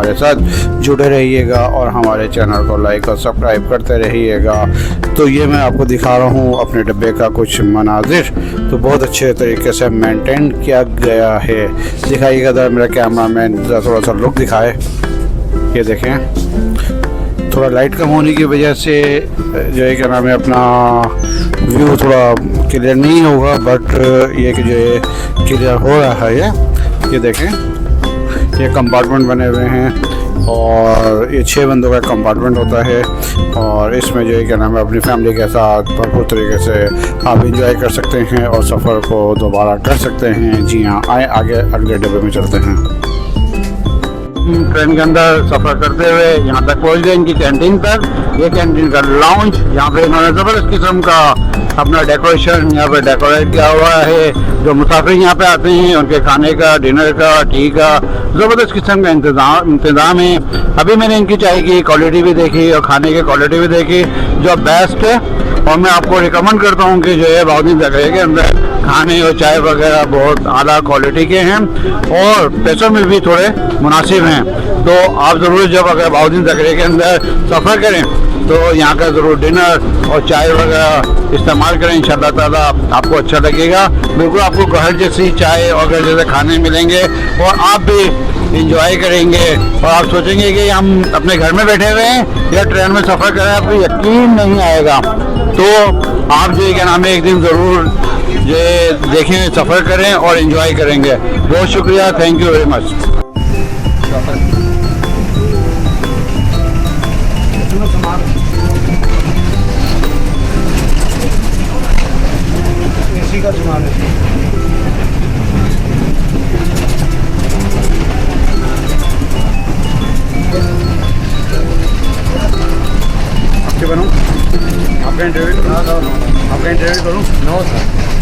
हमारे साथ जुड़े रहिएगा और हमारे चैनल को लाइक और सब्सक्राइब करते रहिएगा। तो ये मैं आपको दिखा रहा हूँ अपने डब्बे का कुछ मनाजिर, तो बहुत अच्छे तरीके से मेंटेन किया गया है। दिखाइएगा ज़रा मेरा कैमरामैन, थोड़ा सा लुक दिखाए। ये देखें, थोड़ा लाइट कम होने की वजह से जो है क्या नाम है अपना व्यू थोड़ा क्लियर नहीं होगा, बट ये कि जो है क्लियर हो रहा है। ये देखें, ये कंपार्टमेंट बने हुए हैं और ये 6 बंदों का कंपार्टमेंट होता है और इसमें जो है क्या नाम है अपनी फैमिली के साथ भरपूर तरीके से आप इंजॉय कर सकते हैं और सफ़र को दोबारा कर सकते हैं। जी हाँ, आए आगे अगले डब्बे में चलते हैं। ट्रेन के अंदर सफ़र करते हुए यहाँ तक पहुँच गए इनकी कैंटीन तक। ये कैंटीन का लाउंज, यहाँ पे इन्होंने ज़बरदस्त किस्म का अपना डेकोरेशन यहाँ पे डेकोरेट किया हुआ है। जो मुसाफिर यहाँ पे आते हैं उनके खाने का, डिनर का, टी का ज़बरदस्त किस्म का इंतज़ाम है। अभी मैंने इनकी चाय की क्वालिटी भी देखी और खाने की क्वालिटी भी देखी जो बेस्ट है, और मैं आपको रिकमेंड करता हूँ कि जो है बहाउद्दीन ज़करिया के अंदर खाने और चाय वगैरह बहुत आला क्वालिटी के हैं और पैसों में भी थोड़े मुनासिब हैं। तो आप ज़रूर जब अगर बहाउद्दीन ज़करिया के अंदर सफ़र करें तो यहाँ का ज़रूर डिनर और चाय वगैरह इस्तेमाल करें। इंशाअल्लाह ताला आपको अच्छा लगेगा। बिल्कुल आपको घर जैसी चाय और घर जैसे खाने मिलेंगे और आप भी इंजॉय करेंगे और आप सोचेंगे कि हम अपने घर में बैठे हुए हैं या ट्रेन में सफ़र कर रहे हैं, आपको यकीन नहीं आएगा। तो आप जो क्या नाम है एक दिन ज़रूर ये देखें, सफ़र करें और एंजॉय करेंगे। बहुत शुक्रिया, thank you very much. AC का सामान है। आपके बनाऊँ? आपका इंटरव्यू? आपका इंटरव्यू करूँ? No sir.